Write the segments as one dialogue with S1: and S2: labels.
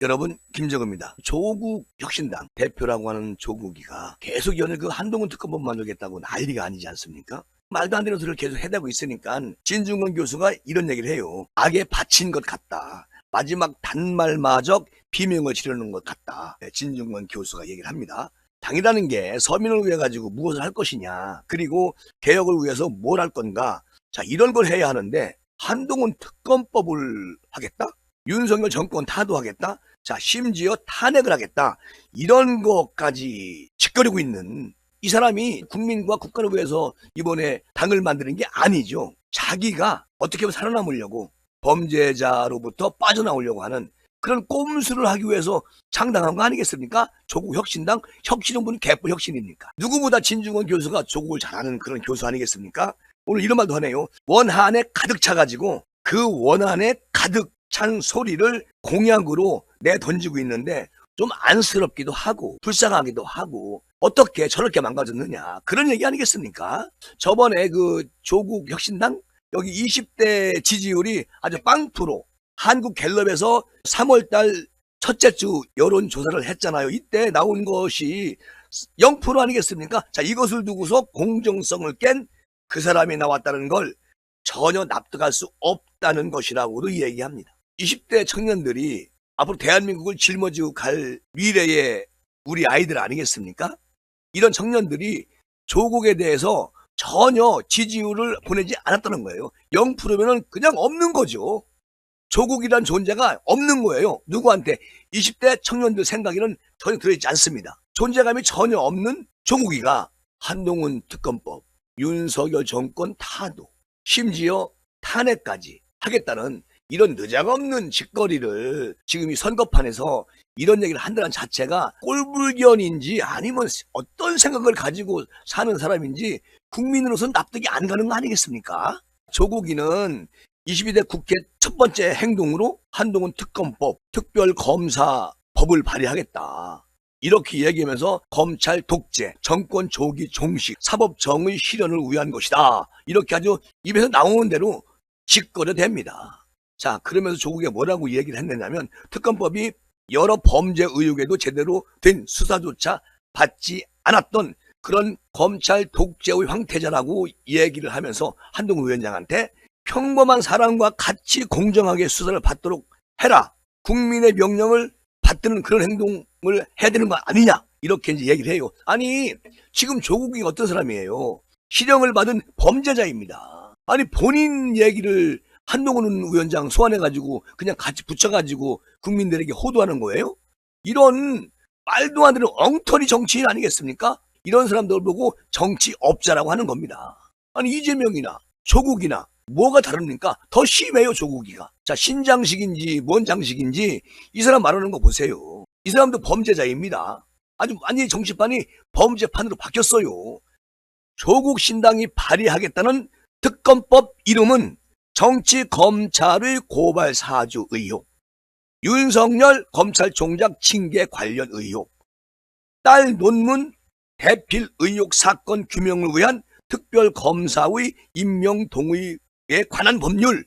S1: 여러분, 김정은입니다. 조국 혁신당 대표라고 하는 조국이가 계속 연일 그 한동훈 특검법 만들겠다고 난리가 아니지 않습니까? 말도 안 되는 소리를 계속 해대고 있으니까 진중권 교수가 이런 얘기를 해요. 악에 바친 것 같다. 마지막 단말마저 비명을 지르는 것 같다. 진중권 교수가 얘기를 합니다. 당이라는 게 서민을 위해 가지고 무엇을 할 것이냐, 그리고 개혁을 위해서 뭘 할 건가, 자, 이런 걸 해야 하는데 한동훈 특검법을 하겠다? 윤석열 정권 타도하겠다? 자, 심지어 탄핵을 하겠다. 이런 것까지 짓거리고 있는 이 사람이 국민과 국가를 위해서 이번에 당을 만드는 게 아니죠. 자기가 어떻게 하면 살아남으려고, 범죄자로부터 빠져나오려고 하는 그런 꼼수를 하기 위해서 창당한 거 아니겠습니까? 조국 혁신당, 혁신은 무슨 개뿔 혁신입니까? 누구보다 진중권 교수가 조국을 잘하는 그런 교수 아니겠습니까? 오늘 이런 말도 하네요. 원한에 가득 차가지고 그 원한에 가득 찬 소리를 공약으로 내던지고 있는데 좀 안쓰럽기도 하고 불쌍하기도 하고, 어떻게 저렇게 망가졌느냐, 그런 얘기 아니겠습니까? 저번에 그 조국 혁신당 여기 20대 지지율이 아주 빵프로, 한국갤럽에서 3월달 첫째 주 여론조사를 했잖아요. 이때 나온 것이 0% 아니겠습니까? 자, 이것을 두고서 공정성을 깬 그 사람이 나왔다는 걸 전혀 납득할 수 없다는 것이라고도 얘기합니다. 20대 청년들이 앞으로 대한민국을 짊어지고 갈 미래의 우리 아이들 아니겠습니까? 이런 청년들이 조국에 대해서 전혀 지지율을 보내지 않았다는 거예요. 0%면은 그냥 없는 거죠. 조국이란 존재가 없는 거예요. 누구한테? 20대 청년들 생각에는 전혀 들어있지 않습니다. 존재감이 전혀 없는 조국이가 한동훈 특검법, 윤석열 정권 타도, 심지어 탄핵까지 하겠다는 이런 느닷없는 짓거리를 지금 이 선거판에서 이런 얘기를 한다는 자체가 꼴불견인지 아니면 어떤 생각을 가지고 사는 사람인지 국민으로서는 납득이 안 가는 거 아니겠습니까? 조국이는 22대 국회 첫 번째 행동으로 한동훈 특검법, 특별검사법을 발의하겠다, 이렇게 얘기하면서 검찰 독재, 정권 조기 종식, 사법정의 실현을 위한 것이다, 이렇게 아주 입에서 나오는 대로 짓거려댑니다. 자, 그러면서 조국이 뭐라고 얘기를 했느냐면 특검법이 여러 범죄 의혹에도 제대로 된 수사조차 받지 않았던 그런 검찰 독재의 황태자라고 얘기를 하면서 한동훈 위원장한테 평범한 사람과 같이 공정하게 수사를 받도록 해라, 국민의 명령을 받드는 그런 행동을 해야 되는 거 아니냐, 이렇게 이제 얘기를 해요. 아니, 지금 조국이 어떤 사람이에요? 실형을 받은 범죄자입니다. 아니, 본인 얘기를 한동훈 위원장 소환해가지고 그냥 같이 붙여가지고 국민들에게 호도하는 거예요? 이런 말도 안 되는 엉터리 정치인 아니겠습니까? 이런 사람들 보고 정치업자라고 하는 겁니다. 아니, 이재명이나 조국이나 뭐가 다릅니까? 더 심해요, 조국이가. 자, 신장식인지 뭔 장식인지 이 사람 말하는 거 보세요. 이 사람도 범죄자입니다. 아주 완전히 정치판이 범죄판으로 바뀌었어요. 조국 신당이 발의하겠다는 특검법 이름은 정치검찰의 고발 사주 의혹, 윤석열 검찰총장 징계 관련 의혹, 딸 논문 대필 의혹 사건 규명을 위한 특별검사의 임명 동의에 관한 법률,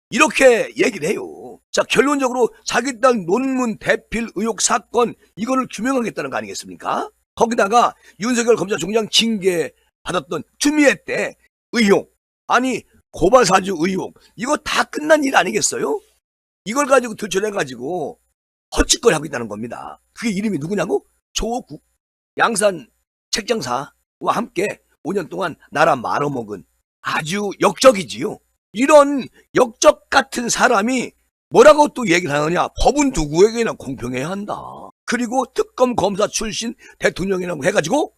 S1: 이렇게 얘기를 해요. 자, 결론적으로 자기 딸 논문 대필 의혹 사건, 이거를 규명하겠다는 거 아니겠습니까? 거기다가 윤석열 검찰총장 징계 받았던 추미애 때 의혹, 아니 고발사주 의혹, 이거 다 끝난 일 아니겠어요? 이걸 가지고 들춰내가지고 헛짓거리 하고 있다는 겁니다. 그게 이름이 누구냐고? 조국. 양산 책장사와 함께 5년 동안 나라 말아먹은 아주 역적이지요. 이런 역적 같은 사람이 뭐라고 또 얘기를 하느냐? 법은 누구에게나 공평해야 한다. 그리고 특검 검사 출신 대통령이라고 해가지고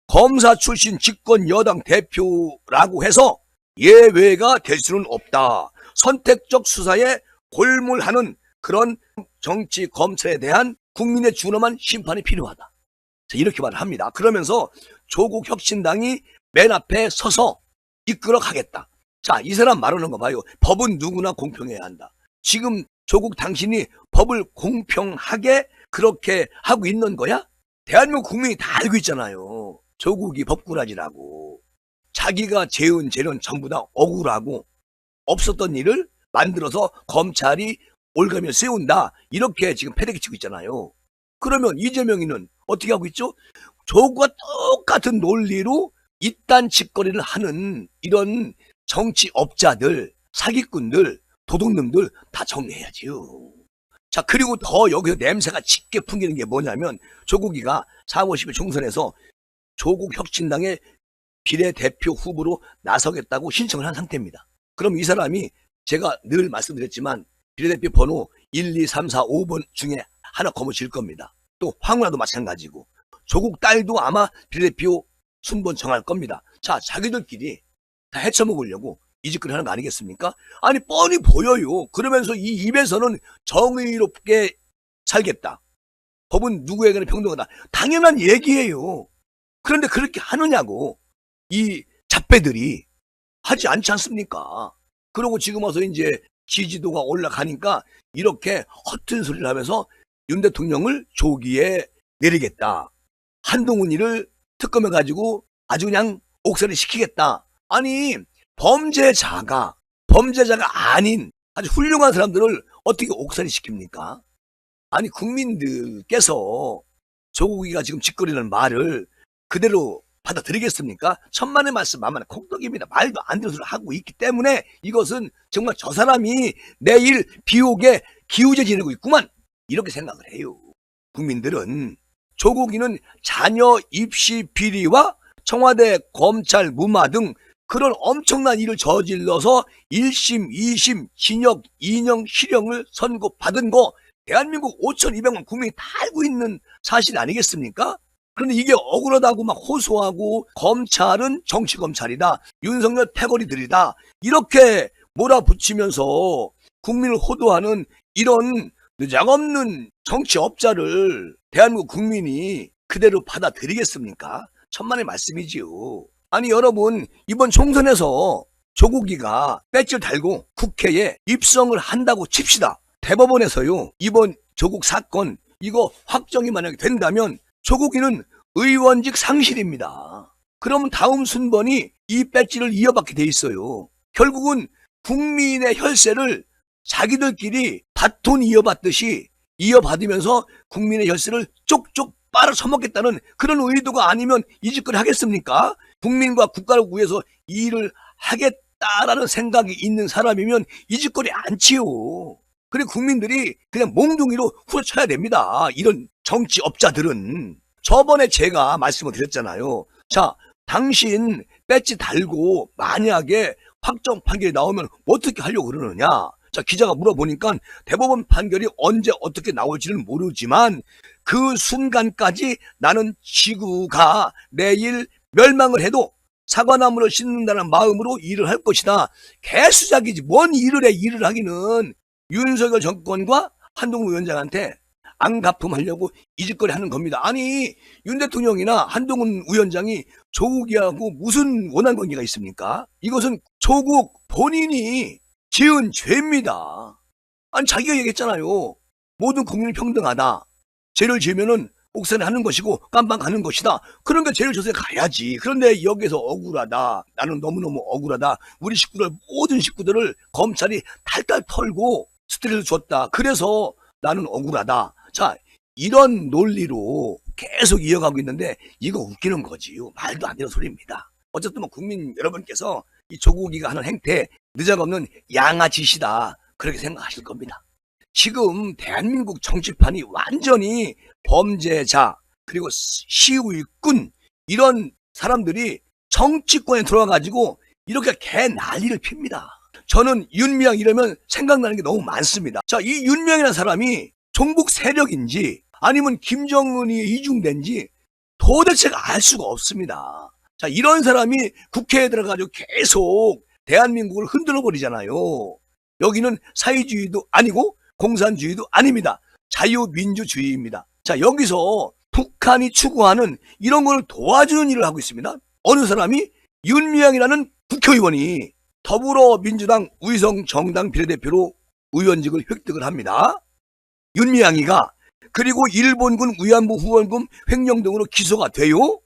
S1: 검사 출신 집권 여당 대표라고 해서 예외가 될 수는 없다. 선택적 수사에 골몰하는 그런 정치 검찰에 대한 국민의 준엄한 심판이 필요하다. 이렇게 말을 합니다. 그러면서 조국 혁신당이 맨 앞에 서서 이끌어 가겠다. 자, 이 사람 말하는 거 봐요. 법은 누구나 공평해야 한다. 지금 조국 당신이 법을 공평하게 그렇게 하고 있는 거야? 대한민국 국민이 다 알고 있잖아요. 조국이 법꾸라지라고. 자기가 재은 재련 전부 다 억울하고 없었던 일을 만들어서 검찰이 올가며 세운다. 이렇게 지금 패대기치고 있잖아요. 그러면 이재명이는 어떻게 하고 있죠? 조국과 똑같은 논리로 이딴 짓거리를 하는 이런 정치업자들, 사기꾼들, 도둑놈들 다 정리해야지요. 자, 그리고 더 여기서 냄새가 짙게 풍기는 게 뭐냐면 조국이가 4월 10일 총선에서 조국 혁신당의 비례대표 후보로 나서겠다고 신청을 한 상태입니다. 그럼 이 사람이 제가 늘 말씀드렸지만 비례대표 번호 1, 2, 3, 4, 5번 중에 하나 거머쥘 겁니다. 또 황운하도 마찬가지고 조국 딸도 아마 비례대표 순번 정할 겁니다. 자, 자기들끼리 다 헤쳐먹으려고 이 짓거리 하는 거 아니겠습니까? 아니 뻔히 보여요. 그러면서 이 입에서는 정의롭게 살겠다. 법은 누구에게나 평등하다. 당연한 얘기예요. 그런데 그렇게 하느냐고 이 잡배들이 하지 않지 않습니까? 그러고 지금 와서 이제 지지도가 올라가니까 이렇게 허튼 소리를 하면서 윤 대통령을 조기에 내리겠다. 한동훈이를 특검해가지고 아주 그냥 옥살이 시키겠다. 아니 범죄자가 아닌 아주 훌륭한 사람들을 어떻게 옥살이 시킵니까? 아니 국민들께서 조국이가 지금 짓거리는 말을 그대로 받아들이겠습니까? 천만의 말씀 만만의 콩떡입니다. 말도 안 되는 소리를 하고 있기 때문에 이것은 정말 저 사람이 내일 비옥에 기우제 지내고 있구만 이렇게 생각을 해요. 국민들은 조국이는 자녀 입시 비리와 청와대 검찰 무마 등 그런 엄청난 일을 저질러서 1심, 2심, 징역 2년 실형을 선고받은 거 대한민국 5,200만 국민이 다 알고 있는 사실 아니겠습니까? 그런데 이게 억울하다고 막 호소하고 검찰은 정치검찰이다. 윤석열 패거리들이다. 이렇게 몰아붙이면서 국민을 호도하는 이런 느장없는 정치업자를 대한민국 국민이 그대로 받아들이겠습니까? 천만의 말씀이지요. 아니 여러분 이번 총선에서 조국이가 배지를 달고 국회에 입성을 한다고 칩시다. 대법원에서요 이번 조국 사건 이거 확정이 만약에 된다면 조국이는 의원직 상실입니다. 그러면 다음 순번이 이 배지를 이어받게 돼 있어요. 결국은 국민의 혈세를 자기들끼리 바톤 이어받듯이 이어받으면서 국민의 혈세를 쪽쪽 빨아 처먹겠다는 그런 의도가 아니면 이 짓거리 하겠습니까? 국민과 국가를 위해서 이 일을 하겠다라는 생각이 있는 사람이면 이 짓거리 안 치요. 그리고 국민들이 그냥 몽둥이로 후려쳐야 됩니다. 이런 정치업자들은. 저번에 제가 말씀을 드렸잖아요. 자, 당신 배지 달고 만약에 확정 판결이 나오면 어떻게 하려고 그러느냐. 자, 기자가 물어보니까 대법원 판결이 언제 어떻게 나올지는 모르지만 그 순간까지 나는 지구가 내일 멸망을 해도 사과나무를 심는다는 마음으로 일을 할 것이다. 개수작이지. 뭔 일을 해. 일을 하기는 윤석열 정권과 한동훈 위원장한테 안가품하려고 이 짓거리 하는 겁니다. 아니 윤 대통령이나 한동훈 위원장이 조국이하고 무슨 원한 관계가 있습니까? 이것은 조국 본인이 지은 죄입니다. 아니 자기가 얘기했잖아요. 모든 국민이 평등하다. 죄를 지으면은 옥살이 하는 것이고 깜빵 가는 것이다. 그러니까 죄를 져서 가야지. 그런데 여기서 억울하다. 나는 너무너무 억울하다. 우리 식구들 모든 식구들을 검찰이 탈탈 털고 스트레스를 줬다. 그래서 나는 억울하다. 자, 이런 논리로 계속 이어가고 있는데 이거 웃기는 거지요. 말도 안 되는 소리입니다. 어쨌든 뭐 국민 여러분께서 이 조국이가 하는 행태 느닷없는 양아치시다. 그렇게 생각하실 겁니다. 지금 대한민국 정치판이 완전히 범죄자 그리고 시위꾼 이런 사람들이 정치권에 들어와가지고 이렇게 개 난리를 핍니다. 저는 윤미향 이러면 생각나는 게 너무 많습니다. 자, 이 윤미향이라는 사람이 종북 세력인지 아니면 김정은이 이중된지 도대체 알 수가 없습니다. 자, 이런 사람이 국회에 들어가지고 계속 대한민국을 흔들어 버리잖아요. 여기는 사회주의도 아니고 공산주의도 아닙니다. 자유민주주의입니다. 자, 여기서 북한이 추구하는 이런 걸 도와주는 일을 하고 있습니다. 어느 사람이 윤미향이라는 국회의원이 더불어민주당 위성정당 비례대표로 의원직을 획득을 합니다. 윤미향이가 그리고 일본군 위안부 후원금 횡령 등으로 기소가 돼요.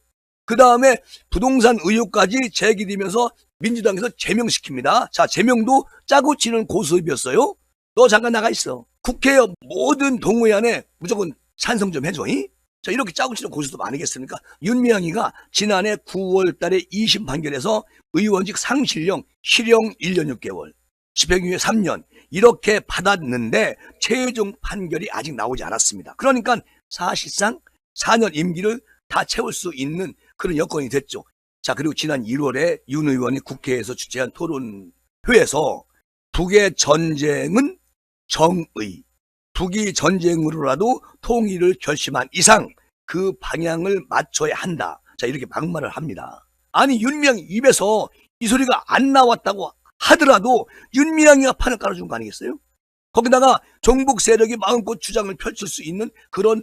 S1: 그 다음에 부동산 의혹까지 제기되면서 민주당에서 제명시킵니다. 자, 제명도 짜고 치는 고수업이었어요. 너 잠깐 나가 있어. 국회 모든 동의안에 무조건 찬성 좀 해줘. 이? 자, 이렇게 짜고 치는 고수도 많으겠습니까? 윤미향이가 지난해 9월 달에 2심 판결에서 의원직 상실령, 실형 1년 6개월, 집행유예 3년 이렇게 받았는데 최종 판결이 아직 나오지 않았습니다. 그러니까 사실상 4년 임기를 다 채울 수 있는 그런 여건이 됐죠. 자, 그리고 지난 1월에 윤 의원이 국회에서 주최한 토론회에서 북의 전쟁은 정의, 북이 전쟁으로라도 통일을 결심한 이상 그 방향을 맞춰야 한다. 자, 이렇게 막말을 합니다. 아니, 윤미향 입에서 이 소리가 안 나왔다고 하더라도 윤미향이가 판을 깔아준 거 아니겠어요? 거기다가 종북 세력이 마음껏 주장을 펼칠 수 있는 그런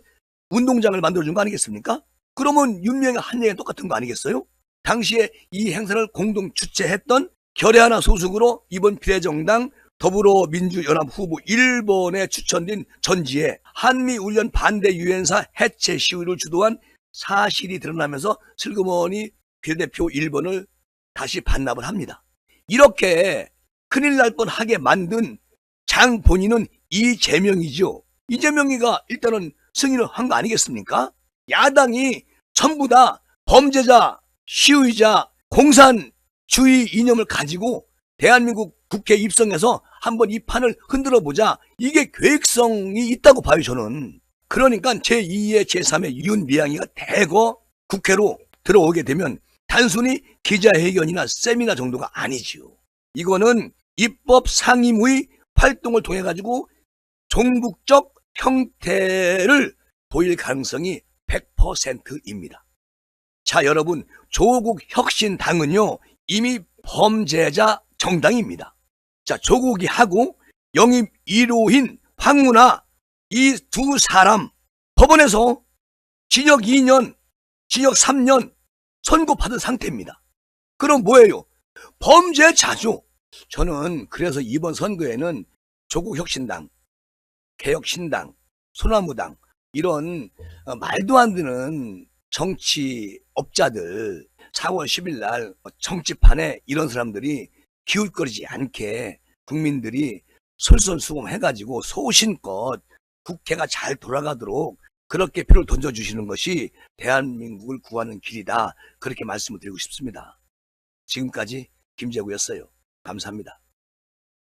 S1: 운동장을 만들어준 거 아니겠습니까? 그러면 윤미향이 한 얘기가 똑같은 거 아니겠어요? 당시에 이 행사를 공동 주최했던 결의하나 소속으로 이번 비례정당 더불어민주연합 후보 1번에 추천된 전지에 한미훈련 반대 유엔사 해체 시위를 주도한 사실이 드러나면서 슬그머니 비례대표 1번을 다시 반납을 합니다. 이렇게 큰일 날 뻔하게 만든 장 본인은 이재명이죠. 이재명이가 일단은 승인을 한 거 아니겠습니까? 야당이 전부 다 범죄자, 시위자, 공산주의 이념을 가지고 대한민국 국회에 입성해서 한번 이 판을 흔들어 보자. 이게 계획성이 있다고 봐요, 저는. 그러니까 제2의 제3의 윤미향이가 대거 국회로 들어오게 되면 단순히 기자회견이나 세미나 정도가 아니지요. 이거는 입법 상임위 활동을 통해 가지고 종북적 형태를 보일 가능성이 100%입니다. 자, 여러분, 조국 혁신당은요 이미 범죄자 정당입니다. 자, 조국이 하고 영입 1호인 황운하 이 두 사람 법원에서 징역 2년, 징역 3년 선고받은 상태입니다. 그럼 뭐예요? 범죄자죠. 저는 그래서 이번 선거에는 조국 혁신당, 개혁신당, 소나무당 이런 말도 안 되는 정치업자들 4월 10일 날 정치판에 이런 사람들이 기웃거리지 않게 국민들이 솔선수범해가지고 소신껏 국회가 잘 돌아가도록 그렇게 표를 던져주시는 것이 대한민국을 구하는 길이다. 그렇게 말씀을 드리고 싶습니다. 지금까지 김재구였어요. 감사합니다.